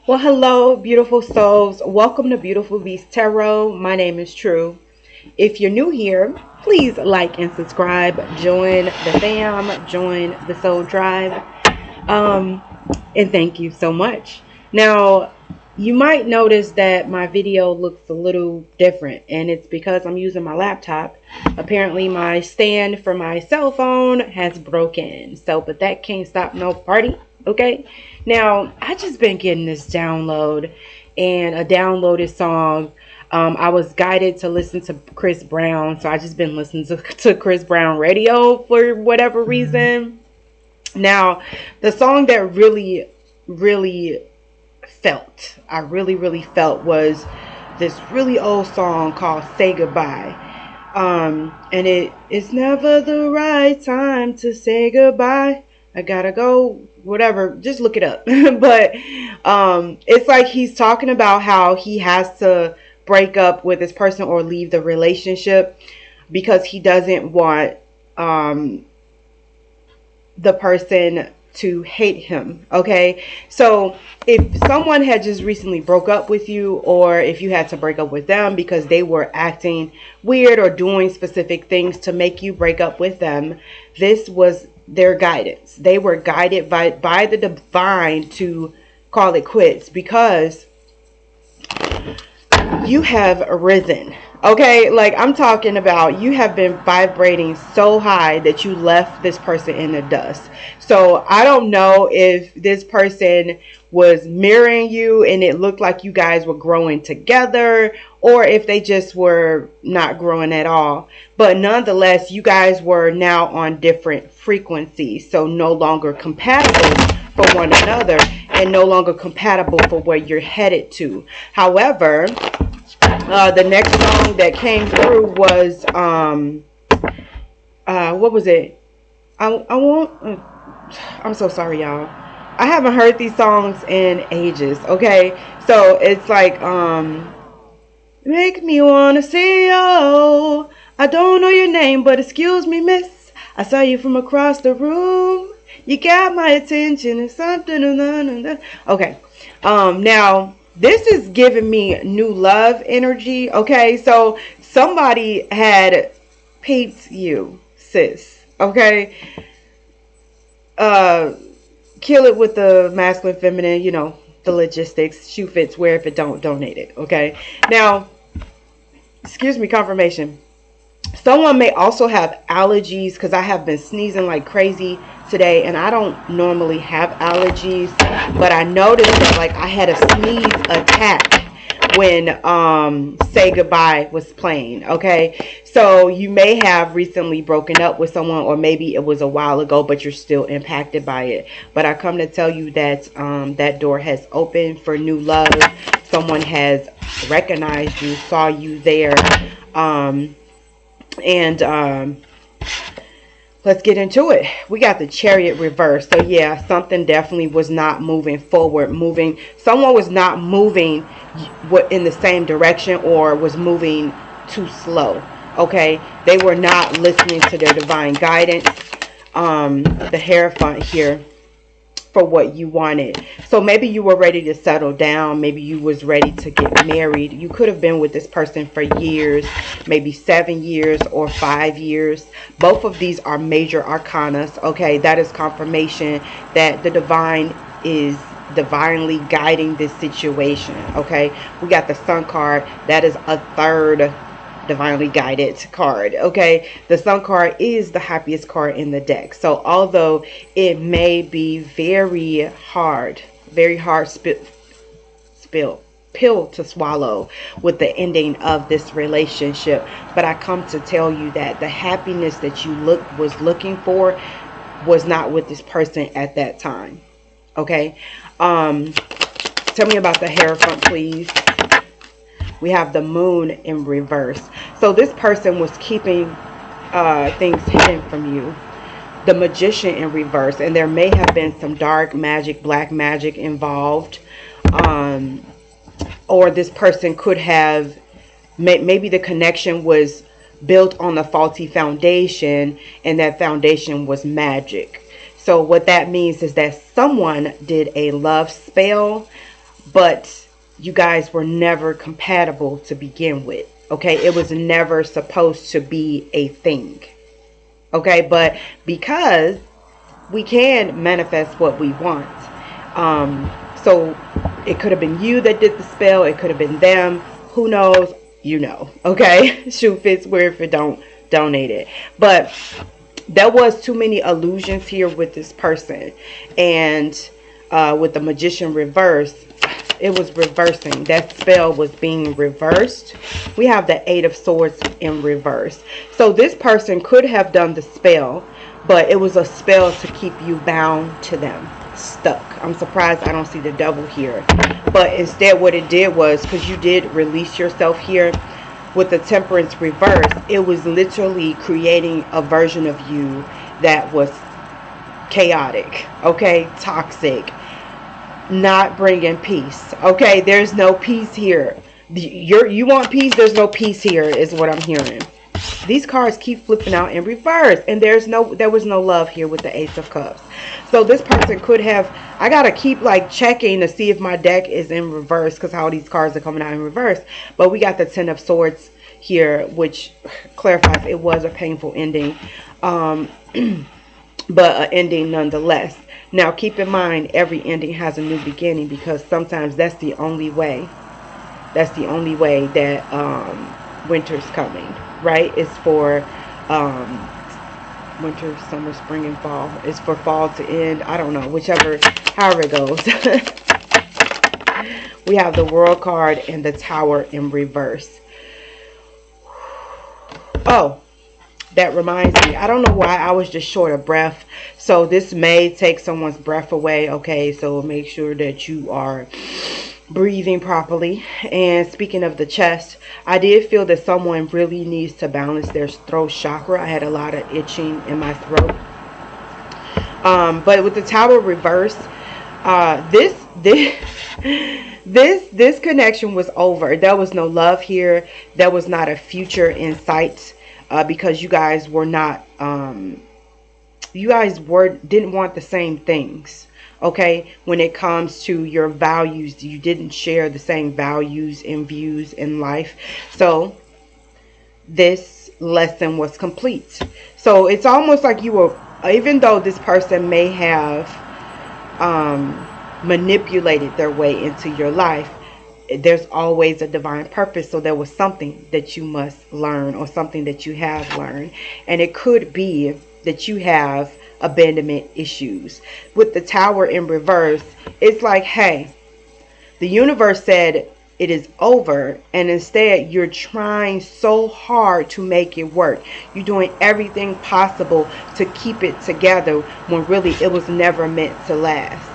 Well, hello, beautiful souls. Welcome to Beautiful Beast Tarot. My name is True. If you're new here, please like and subscribe. Join the fam. Join the Soul Tribe. Um, and thank you so much. Now, you might notice that my video looks a little different, and it's because I'm using my laptop. Apparently, my stand for my cell phone has broken. But that can't stop no party. Okay. Now, I just been getting this download and a downloaded song. I was guided to listen to Chris Brown, so I just been listening to Chris Brown radio for whatever reason. Now, the song that I really felt was this really old song called Say Goodbye. And it's never the right time to say goodbye. I gotta go, whatever, just look it up. But it's like he's talking about how he has to break up with this person or leave the relationship because he doesn't want the person to hate him. Okay, so if someone had just recently broke up with you, or if you had to break up with them because they were acting weird or doing specific things to make you break up with them, this was their guidance. They were guided by the divine to call it quits because you have risen. Okay, like I'm talking about, you have been vibrating so high that you left this person in the dust. So I don't know if this person was mirroring you and it looked like you guys were growing together, or if they just were not growing at all. But nonetheless, you guys were now on different frequencies, so no longer compatible for one another and no longer compatible for where you're headed to. However, the next song that came through was what was it? I want. I'm so sorry, y'all. I haven't heard these songs in ages. Okay, so it's like make me wanna see you. I don't know your name, but excuse me, miss. I saw you from across the room. You got my attention and something. Okay, now this is giving me new love energy. Okay, so somebody had peeped you, sis. Okay, kill it with the masculine, feminine, the logistics. Shoe fits, wear if it don't, donate it. Okay, now, excuse me, confirmation. Someone may also have allergies because I have been sneezing like crazy today, and I don't normally have allergies, but I noticed that like I had a sneeze attack when Say Goodbye was playing. Okay, so you may have recently broken up with someone, or maybe it was a while ago, but you're still impacted by it. But I come to tell you that that door has opened for new love. Someone has recognized you, saw you there, and let's get into it. We got the Chariot reverse. So yeah, something definitely was not moving forward. Someone was not moving in the same direction, or was moving too slow. Okay, they were not listening to their divine guidance. The Hierophant here for what you wanted. So maybe you were ready to settle down. Maybe you was ready to get married. You could have been with this person for years, maybe 7 years or 5 years. Both of these are major arcanas. Okay, that is confirmation that the divine is divinely guiding this situation. Okay, we got the Sun card. That is a third divinely guided card. Okay, the Sun card is the happiest card in the deck. So although it may be very hard pill to swallow with the ending of this relationship, but I come to tell you that the happiness that you was looking for was not with this person at that time. Okay, tell me about the Hierophant, please. We have the Moon in reverse. So this person was keeping things hidden from you. The Magician in reverse. And there may have been some dark magic, black magic involved. Or this person could have, maybe the connection was built on a faulty foundation, and that foundation was magic. So what that means is that someone did a love spell but you guys were never compatible to begin with. Okay, it was never supposed to be a thing. Okay, but because we can manifest what we want, so it could have been you that did the spell, it could have been them, who knows, you know. Okay, shoe fits where, if it don't, donate it. But there was too many illusions here with this person, and with the Magician reverse, it was reversing. That spell was being reversed. We have the Eight of Swords in reverse. So this person could have done the spell, but it was a spell to keep you bound to them, stuck. I'm surprised I don't see the Devil here. But instead what it did was, because you did release yourself here with the Temperance reverse, it was literally creating a version of you that was chaotic, okay, toxic, not bringing peace. Okay, there's no peace here. You want peace, there's no peace here, is what I'm hearing. These cards keep flipping out in reverse, and there was no love here with the Ace of Cups. So this person could have, I gotta keep like checking to see if my deck is in reverse, because how these cards are coming out in reverse. But we got the Ten of Swords here, which clarifies it was a painful ending, but an ending nonetheless. Now keep in mind, every ending has a new beginning, because sometimes that's the only way. That's the only way that winter's coming, right? It's for winter, summer, spring, and fall. It's for fall to end. I don't know, whichever, however it goes. We have the World card and the Tower in reverse. Oh, that reminds me, I don't know why I was just short of breath. So this may take someone's breath away. Okay, so make sure that you are breathing properly. And speaking of the chest, I did feel that someone really needs to balance their throat chakra. I had a lot of itching in my throat. But with the Tower reverse, this connection was over. There was no love here. There was not a future in sight, because you guys were not, didn't want the same things. Okay, when it comes to your values, you didn't share the same values and views in life. So this lesson was complete. So it's almost like you were, even though this person may have manipulated their way into your life, there's always a divine purpose. So there was something that you must learn, or something that you have learned. And it could be that you have abandonment issues. With the Tower in reverse, it's like, hey, the universe said it is over, and instead you're trying so hard to make it work. You're doing everything possible to keep it together, when really it was never meant to last.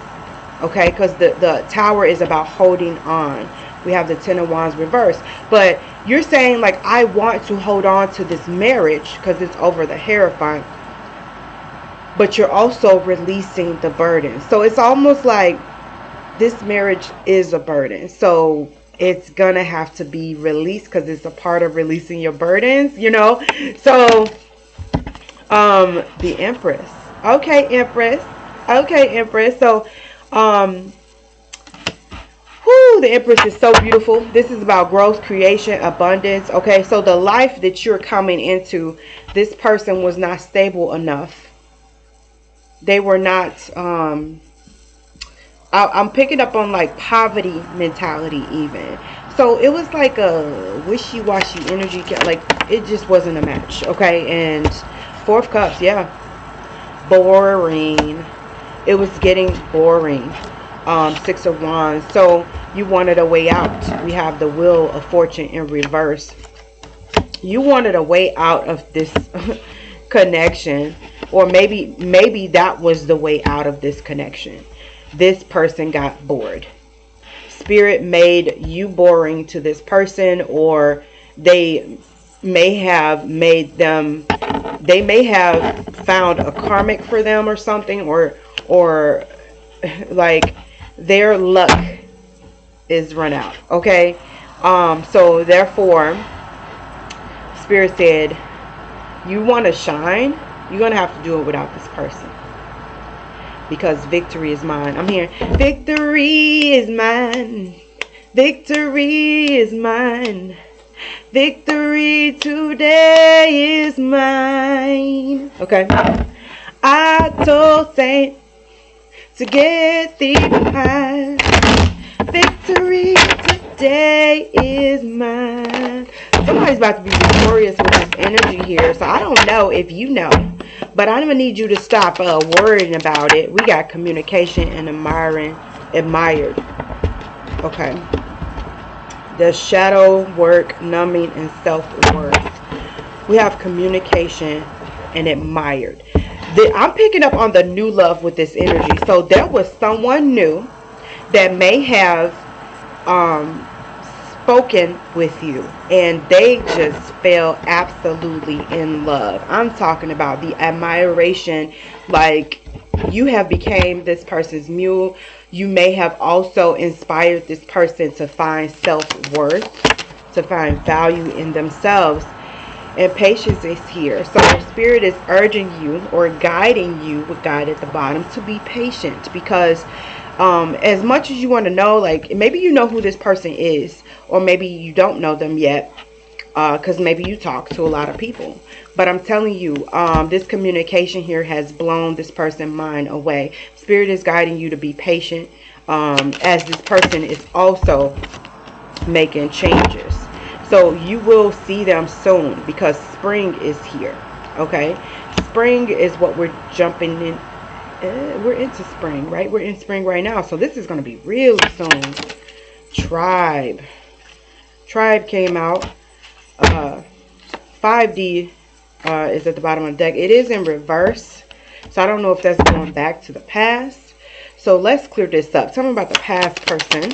Okay, because the Tower is about holding on. We have the Ten of Wands reverse, but you're saying like, I want to hold on to this marriage because it's over the Hierophant, but you're also releasing the burden. So it's almost like this marriage is a burden, so it's gonna have to be released, because it's a part of releasing your burdens, you know. So the Empress. Okay, Empress. Okay, Empress. So the Empress is so beautiful. This is about growth, creation, abundance. Okay, so the life that you're coming into, this person was not stable enough. They were not, I'm picking up on like poverty mentality even. So it was like a wishy-washy energy. Like it just wasn't a match. Okay, and Four of Cups, yeah. Boring. It was getting boring. Six of Wands. So you wanted a way out. We have the Wheel of Fortune in reverse. You wanted a way out of this connection, or maybe that was the way out of this connection. This person got bored. Spirit made you boring to this person, or they may have made them, they may have found a karmic for them or something, or like their luck is run out. Okay, so therefore Spirit said, you want to shine, you're gonna have to do it without this person. because victory is mine. I'm hearing victory is mine. Victory is mine. Victory today is mine. Okay. I told Saint to get thee behind. Victory today is mine. Somebody's about to be victorious with this energy here. So I don't know if you know, but I'm going to need you to stop worrying about it. We got communication and admired. Okay. The shadow work, numbing, and self-worth. We have communication and admired. I'm picking up on the new love with this energy. So there was someone new that may have spoken with you, and they just fell absolutely in love. I'm talking about the admiration, like you have became this person's mule. You may have also inspired this person to find self-worth, to find value in themselves. And patience is here. So Spirit is urging you or guiding you, with guide at the bottom, to be patient. Because as much as you want to know, like maybe you know who this person is, or maybe you don't know them yet, because maybe you talk to a lot of people. But I'm telling you, this communication here has blown this person's mind away. Spirit is guiding you to be patient, as this person is also making changes. So you will see them soon, because spring is here. Okay, spring is what we're jumping in. We're into spring, right? We're in spring right now. So this is going to be really soon. Tribe came out. 5D is at the bottom of the deck. It is in reverse, so I don't know if that's going back to the past. So let's clear this up. Tell me about the past person.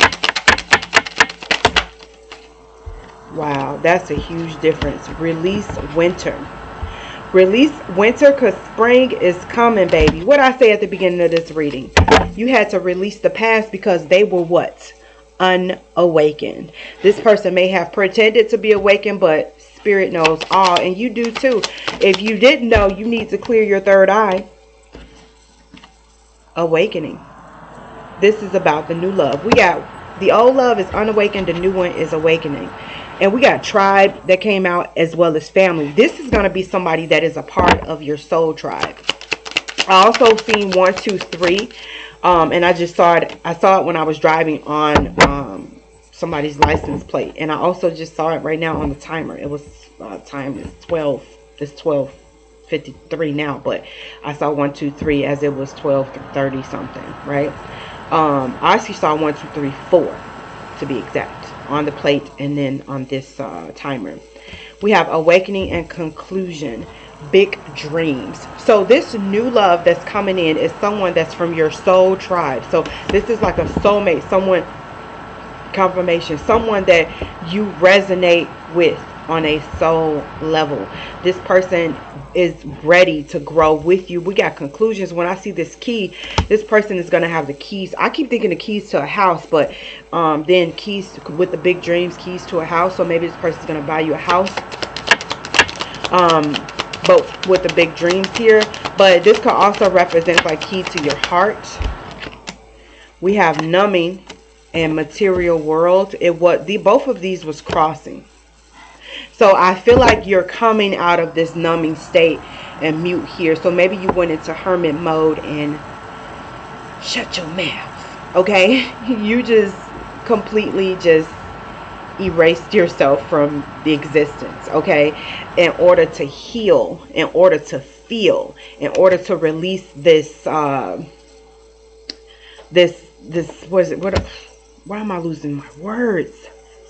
Wow, that's a huge difference. Release winter. Release winter, because spring is coming, baby. What I say at the beginning of this reading, you had to release the past because they were what? Unawakened. This person may have pretended to be awakened, but Spirit knows all, and you do too. If you didn't know, you need to clear your third eye. Awakening. This is about the new love. We got the old love is unawakened, the new one is awakening. And we got tribe that came out, as well as family. This is going to be somebody that is a part of your soul tribe. I also seen 1, 2, 3. And I just saw it. I saw it when I was driving on somebody's license plate. And I also just saw it right now on the timer. It was time is 12. It's 12:53 now. But I saw 1, 2, 3 as it was 12:30 something. Right. I actually saw 1, 2, 3, 4 to be exact, on the plate, and then on this timer. We have awakening and conclusion, big dreams. So this new love that's coming in is someone that's from your soul tribe. So this is like a soulmate, someone, confirmation, someone that you resonate with on a soul level. This person is ready to grow with you. We got conclusions. When I see this key, this person is going to have the keys. I keep thinking the keys to a house, but then keys with the big dreams, keys to a house. So maybe this person is going to buy you a house, but with the big dreams here. But this could also represent like key to your heart. We have numbing and material world. Both of these was crossing. So I feel like you're coming out of this numbing state and mute here. So maybe you went into hermit mode and shut your mouth. Okay? You just completely just erased yourself from the existence. Okay? In order to heal, in order to feel, in order to release this, why am I losing my words?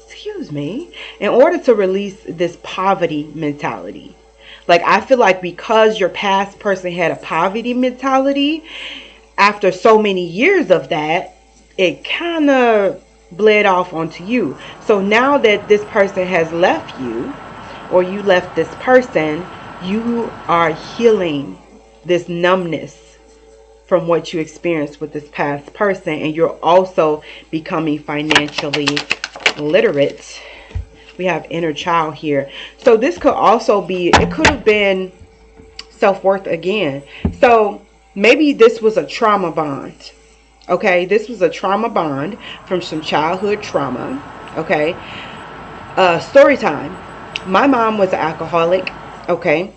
Excuse me. In order to release this poverty mentality. Like, I feel like because your past person had a poverty mentality, after so many years of that, it kind of bled off onto you. So now that this person has left you, or you left this person, you are healing this numbness from what you experienced with this past person. And you're also becoming financially literate. We have inner child here. So this could also be, it could have been self-worth again. So maybe this was a trauma bond. Okay, this was a trauma bond from some childhood trauma. Okay, story time. My mom was an alcoholic. Okay,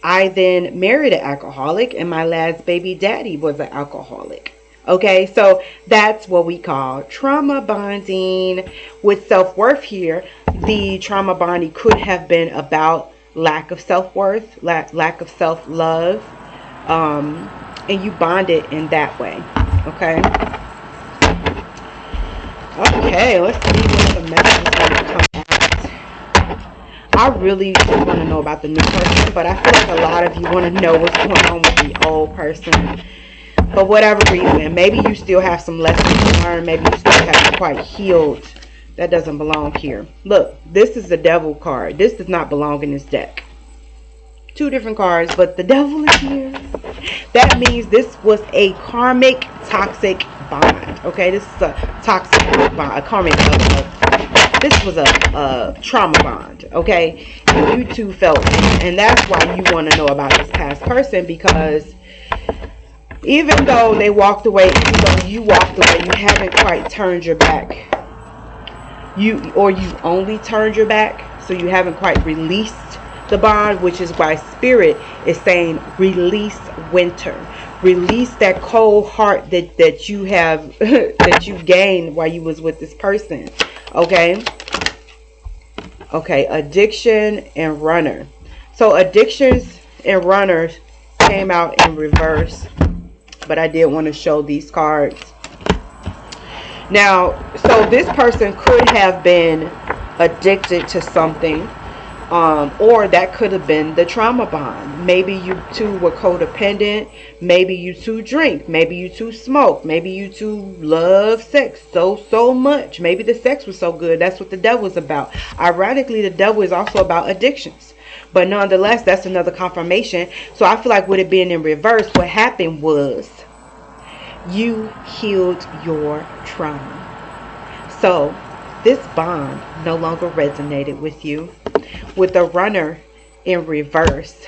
I then married an alcoholic, and my last baby daddy was an alcoholic. Okay, so that's what we call trauma bonding. With self-worth here, the trauma bonding could have been about lack of self-worth, lack of self-love, and you bond it in that way. Okay. Okay, let's see what the message is going to come out. I really want to know about the new person, but I feel like a lot of you want to know what's going on with the old person. For whatever reason, maybe you still have some lessons to learn. Maybe you still haven't quite healed. That doesn't belong here. Look, this is the devil card. This does not belong in this deck. Two different cards, but the devil is here. That means this was a karmic toxic bond. Okay, this is a toxic bond, a karmic this was a trauma bond. Okay, and you two felt it. And that's why you want to know about this past person, because even though they walked away, even though you walked away, you haven't quite turned your back. You only turned your back, so you haven't quite released the bond, which is why Spirit is saying release winter. Release that cold heart that you have that you gained while you was with this person. Okay. Okay, addiction and runner. So addictions and runners came out in reverse, but I did want to show these cards. Now, so this person could have been addicted to something. Or that could have been the trauma bond. Maybe you two were codependent. Maybe you two drink. Maybe you two smoke. Maybe you two love sex so much. Maybe the sex was so good. That's what the devil is about. Ironically, the devil is also about addictions. But nonetheless, that's another confirmation. So I feel like with it being in reverse, what happened was you healed your trauma. So this bond no longer resonated with you. With the runner in reverse,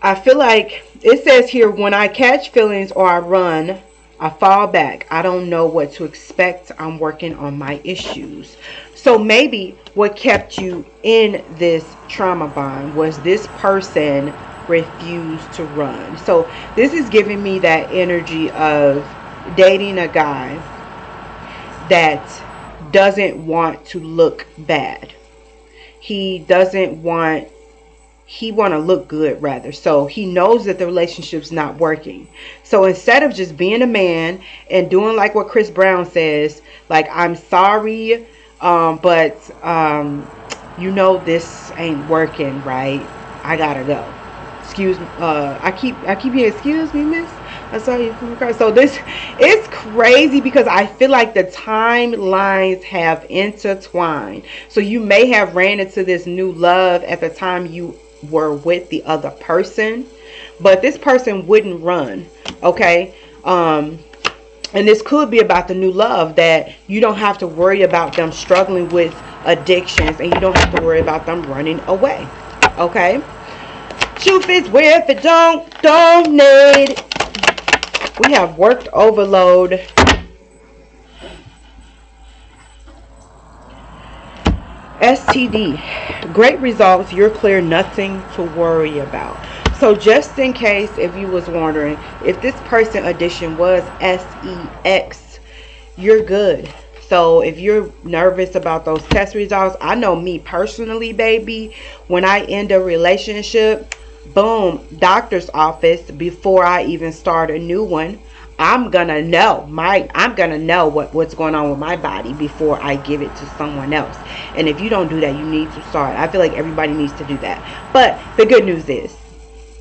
I feel like it says here, when I catch feelings or I run, I fall back. I don't know what to expect. I'm working on my issues. So maybe what kept you in this trauma bond was this person refused to run. So this is giving me that energy of dating a guy that doesn't want to look bad. He doesn't want, he want to look good rather. So he knows that the relationship's not working. So instead of just being a man and doing like what Chris Brown says, like, I'm sorry, but you know this ain't working, right? I gotta go. Excuse me. I keep hearing, excuse me, miss. I saw you from the car. So this is crazy because I feel like the timelines have intertwined. So you may have ran into this new love at the time you were with the other person, but this person wouldn't run. Okay. And this could be about the new love, that you don't have to worry about them struggling with addictions, and you don't have to worry about them running away. Okay. Truth is, where if it don't need. We have worked overload. STD. Great results. You're clear. Nothing to worry about. So just in case if you was wondering, if this person addition was SEX, you're good. So if you're nervous about those test results, I know me personally, baby, when I end a relationship, boom, doctor's office, before I even start a new one, I'm gonna know what's going on with my body before I give it to someone else. And if you don't do that, you need to start. I feel like everybody needs to do that. But the good news is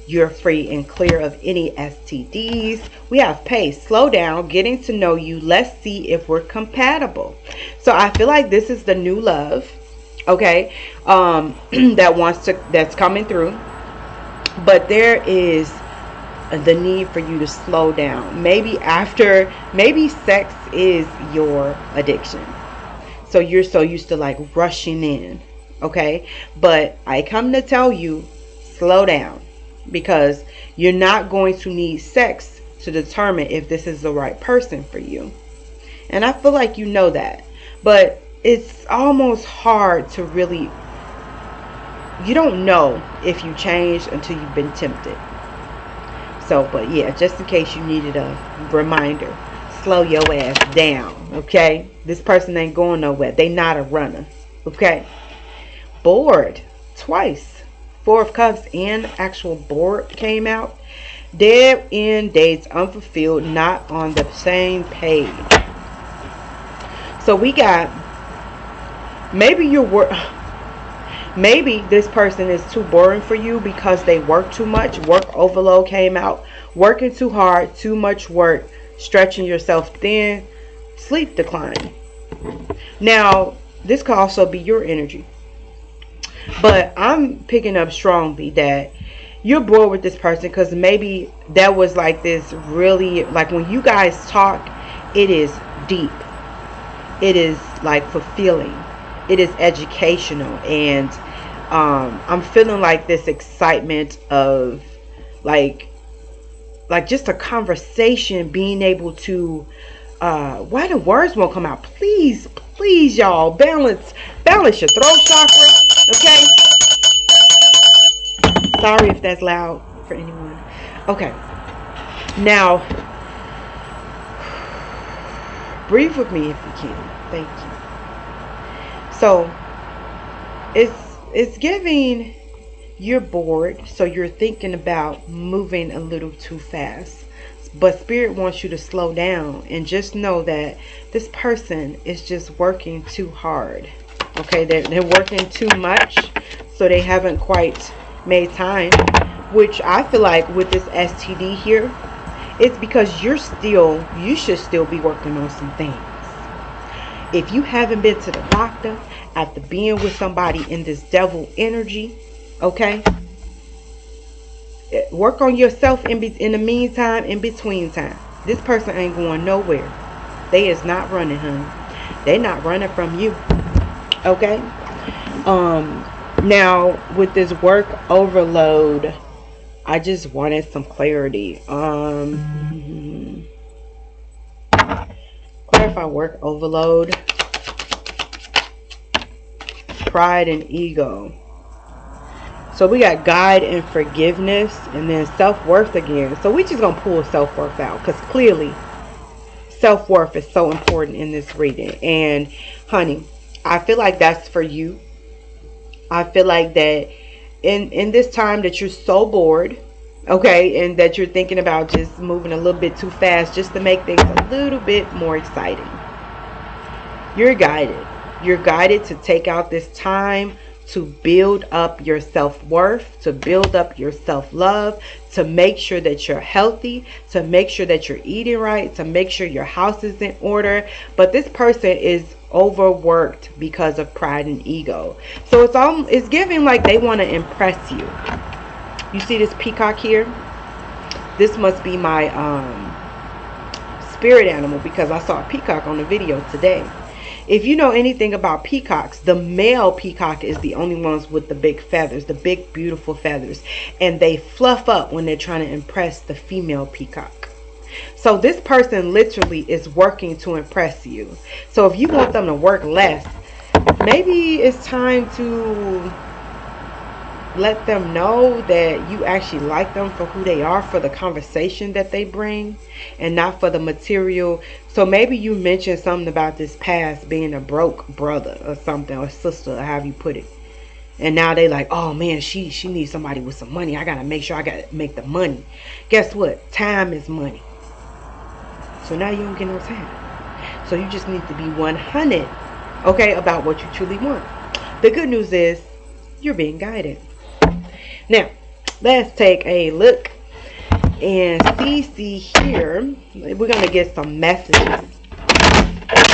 you're free and clear of any STDs. We have pace, slow down, getting to know you. Let's see if we're compatible. So I feel like this is the new love, okay, that's coming through. But there is the need for you to slow down. Maybe sex is your addiction. So you're so used to like rushing in, okay? But I come to tell you, slow down, because You're not going to need sex to determine if this is the right person for you. And I feel like you know that. But it's almost hard to really... You don't know if you changed until you've been tempted. So, but yeah, just in case you needed a reminder, slow your ass down, okay? This person ain't going nowhere. They not a runner, okay? Bored twice. Four of Cups and actual bored came out. Dead end dates, unfulfilled, not on the same page. So we got, maybe maybe this person is too boring for you because they work too much. Work overload came out. Working too hard, too much work, stretching yourself thin, sleep decline. Now, this could also be your energy. But I'm picking up strongly that you're bored with this person because maybe that was like this really, like when you guys talk, it is deep. It is like fulfilling. It is educational. And I'm feeling like this excitement of like just a conversation, being able to why the words won't come out. Please y'all, balance your throat chakra, okay? Sorry if that's loud for anyone. Okay, now breathe with me if you can. Thank you. So it's giving, you're bored, so you're thinking about moving a little too fast. But Spirit wants you to slow down and just know that this person is just working too hard. Okay, they're working too much, so they haven't quite made time. Which I feel like with this STD here, it's because you should still be working on some things. If you haven't been to the doctor after being with somebody in this devil energy, okay, work on yourself in the meantime, in between time. This person ain't going nowhere. They is not running, honey. They not running from you. Okay. Now with this work overload, I just wanted some clarity. Clarify work overload, pride and ego. So we got guide and forgiveness, and then self-worth again. So we just gonna pull self-worth out, because clearly self-worth is so important in this reading. And honey, I feel like that's for you. I feel like that in this time that you're so bored, okay, and that you're thinking about just moving a little bit too fast just to make things a little bit more exciting. You're guided. You're guided to take out this time to build up your self-worth, to build up your self-love, to make sure that you're healthy, to make sure that you're eating right, to make sure your house is in order. But this person is overworked because of pride and ego. So it's giving like they want to impress you. You see this peacock here? This must be my spirit animal, because I saw a peacock on the video today. If you know anything about peacocks, the male peacock is the only ones with the big feathers, the big beautiful feathers, and they fluff up when they're trying to impress the female peacock. So this person literally is working to impress you. So if you want them to work less, maybe it's time to let them know that you actually like them for who they are, for the conversation that they bring, and not for the material. So maybe you mentioned something about this past being a broke brother or something, or sister, or however you put it. And now they like, oh man, she needs somebody with some money. I gotta make sure I gotta make the money. Guess what? Time is money. So now you don't get no time. So you just need to be 100, okay, about what you truly want. The good news is you're being guided. Now, let's take a look and see here. We're going to get some messages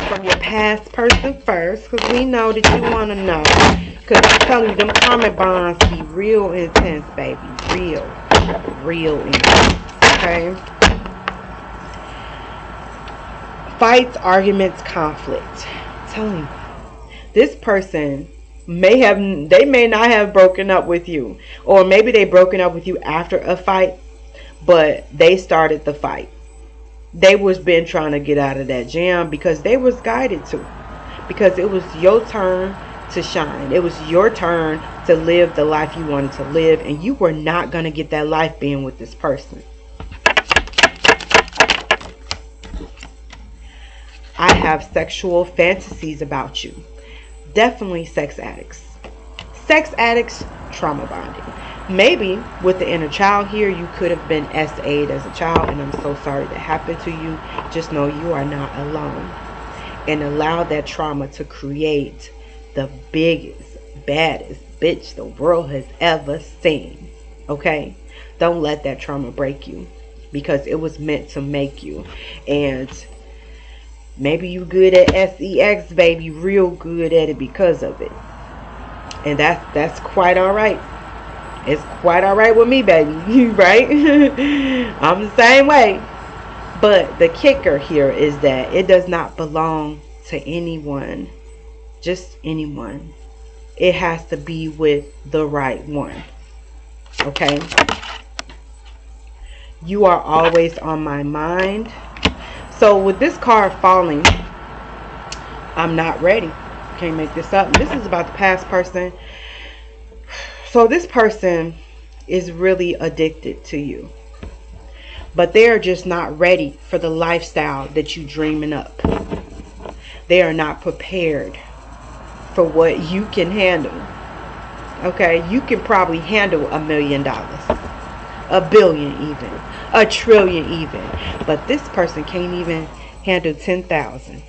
from your past person first, because we know that you want to know. Because I'm telling you, them karmic bonds be real intense, baby. Real intense. Okay? Fights, arguments, conflict. I'm telling you, this person they may not have broken up with you, or maybe they broken up with you after a fight, but they started the fight. They was been trying to get out of that jam because they was guided to. Because it was your turn to shine. It was your turn to live the life you wanted to live, and you were not going to get that life being with this person. I have sexual fantasies about you. Definitely sex addicts. Sex addicts, trauma bonding. Maybe with the inner child here, you could have been SA'd as a child, and I'm so sorry that happened to you. Just know you are not alone. And allow that trauma to create the biggest, baddest bitch the world has ever seen. Okay? Don't let that trauma break you, because it was meant to make you. And maybe you good at sex, baby, real good at it because of it. And that's quite alright. It's quite alright with me, baby. Right? I'm the same way. But the kicker here is that it does not belong to anyone. Just anyone. It has to be with the right one. Okay? You are always on my mind. So with this card falling, I'm not ready. Can't make this up. This is about the past person. So this person is really addicted to you. But they are just not ready for the lifestyle that you're dreaming up. They are not prepared for what you can handle. Okay? You can probably handle $1 million. $1 billion even. $1 trillion even. But this person can't even handle 10,000.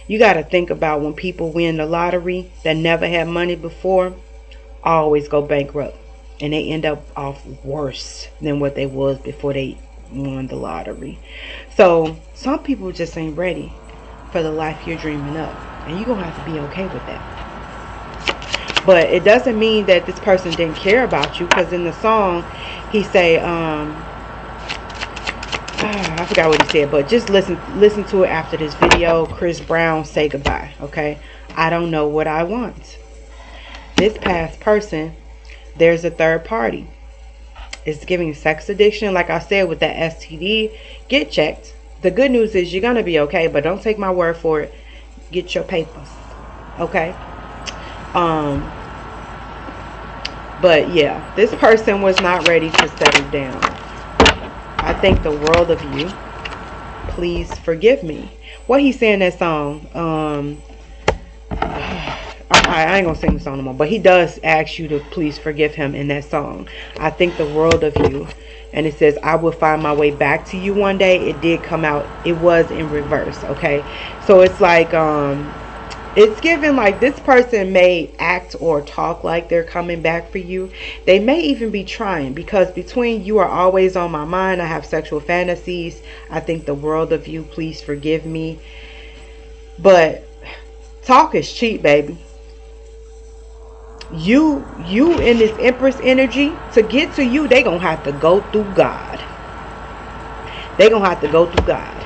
You got to think about when people win the lottery that never had money before, always go bankrupt. And they end up off worse than what they was before they won the lottery. So some people just ain't ready for the life you're dreaming up. And you're going to have to be okay with that. But it doesn't mean that this person didn't care about you. Because in the song, he say, I forgot what he said. But just listen to it after this video. Chris Brown, Say Goodbye. Okay? I don't know what I want. This past person, there's a third party. It's giving sex addiction. Like I said, with that STD, get checked. The good news is you're going to be okay, but don't take my word for it. Get your papers. Okay? But yeah, this person was not ready to settle down. I think the world of you. Please forgive me. What he said in that song, I ain't gonna sing the song no more, but he does ask you to please forgive him in that song. I think the world of you. And it says, I will find my way back to you one day. It did come out. It was in reverse. Okay. So it's like, it's given like this person may act or talk like they're coming back for you. They may even be trying, because between you are always on my mind. I have sexual fantasies. I think the world of you. Please forgive me. But talk is cheap, baby. You in this Empress energy, to get to you, they gonna have to go through God. They gonna have to go through God.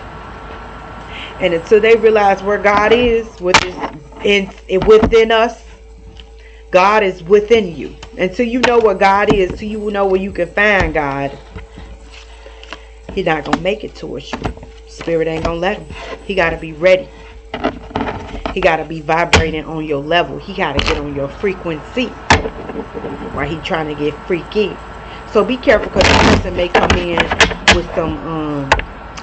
And until they realize where God is within us, God is within you. Until you know what God is, till you know where you can find God, He's not gonna make it towards you. Spirit ain't gonna let him. He gotta be ready. He got to be vibrating on your level. He got to get on your frequency. Right? He trying to get freaky. So be careful, because the person may come in with some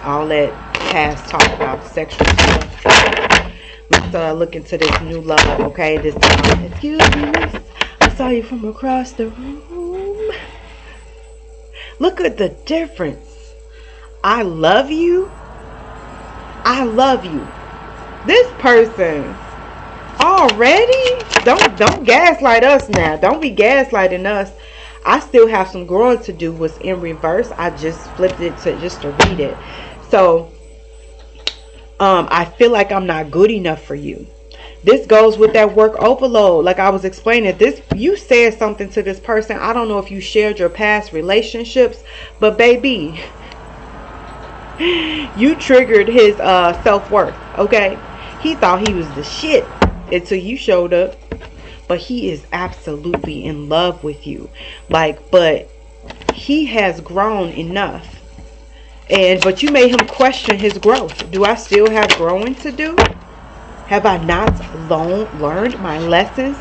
all that past talk about sexual stuff. Let's look into this new love. Okay, this time. Excuse me, miss. I saw you from across the room. Look at the difference. I love you. I love you. This person already, don't gaslight us now. Don't be gaslighting us. I still have some growing to do. Was in reverse. I just flipped it to read it. So I feel like I'm not good enough for you. This goes with that work overload. Like I was explaining, this, you said something to this person. I don't know if you shared your past relationships, but baby, you triggered his self-worth. Okay, he thought he was the shit until you showed up. But he is absolutely in love with you. Like, but he has grown enough. But you made him question his growth. Do I still have growing to do? Have I not learned my lessons?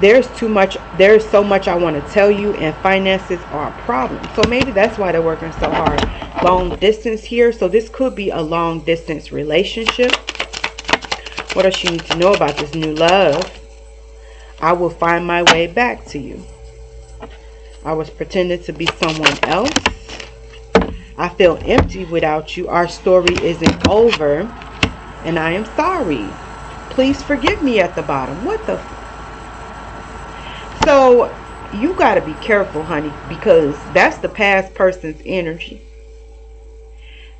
There's so much I want to tell you, and finances are a problem. So maybe that's why they're working so hard. Long distance here. So this could be a long distance relationship. What else you need to know about this new love? I will find my way back to you. I was pretending to be someone else. I feel empty without you. Our story isn't over. And I am sorry. Please forgive me at the bottom. What the? So you got to be careful, honey, because that's the past person's energy.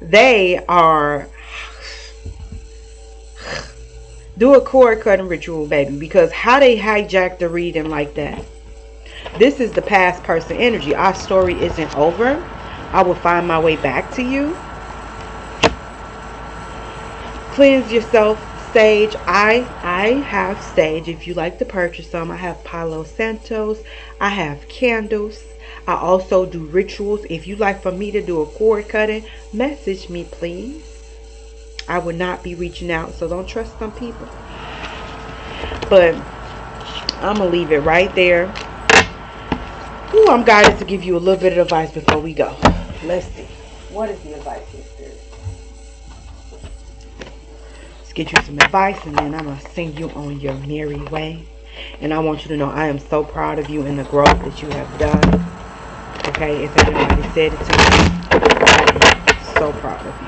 They are... Do a cord cutting ritual, baby, because how they hijack the reading like that? This is the past person energy. Our story isn't over. I will find my way back to you. Cleanse yourself. Sage. I have sage. If you like to purchase some, I have Palo Santos. I have candles. I also do rituals. If you like for me to do a cord cutting, message me, please. I would not be reaching out, so don't trust some people. But I'm going to leave it right there. Ooh, I'm guided to give you a little bit of advice before we go. Let's see. What is the advice here, Spirit? Let's get you some advice, and then I'm going to send you on your merry way. And I want you to know I am so proud of you and the growth that you have done. Okay, if anybody said it to me, I am so proud of you.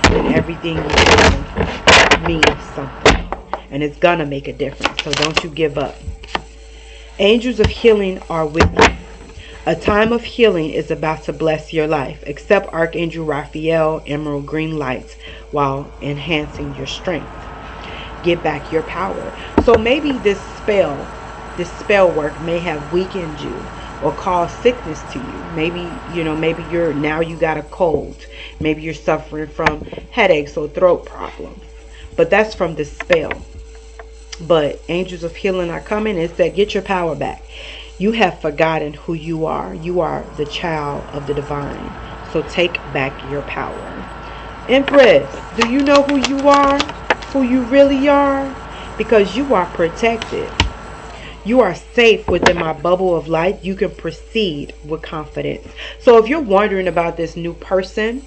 And everything you do means something, and it's gonna make a difference, so don't you give up. Angels of healing are with you. A time of healing is about to bless your life. Accept Archangel Raphael emerald green lights while enhancing your strength. Get back your power. So maybe this spell work may have weakened you or cause sickness to you. Maybe, maybe you got a cold. Maybe you're suffering from headaches or throat problems. But that's from the spell. But angels of healing are coming and said, get your power back. You have forgotten who you are. You are the child of the divine. So take back your power. Empress, do you know who you are? Who you really are? Because you are protected. You are safe within my bubble of light. You can proceed with confidence. So if you're wondering about this new person,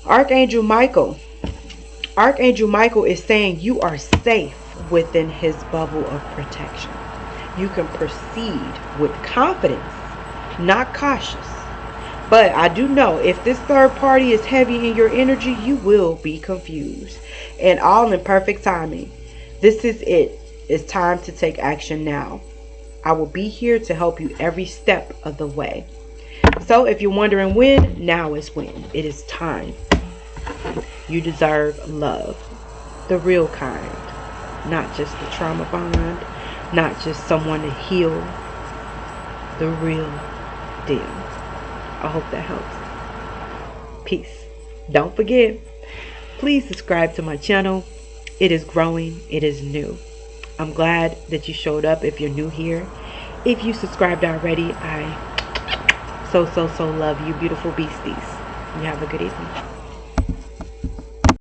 Archangel Michael is saying you are safe within his bubble of protection. You can proceed with confidence, not cautious. But I do know if this third party is heavy in your energy, you will be confused. And all in perfect timing. This is it. It's time to take action now. I will be here to help you every step of the way. So if you're wondering when, now is when. It is time. You deserve love. The real kind. Not just the trauma bond. Not just someone to heal. The real deal. I hope that helps. Peace. Don't forget, please subscribe to my channel. It is growing. It is new. I'm glad that you showed up if you're new here. If you subscribed already, I so love you, beautiful beasties. You have a good evening.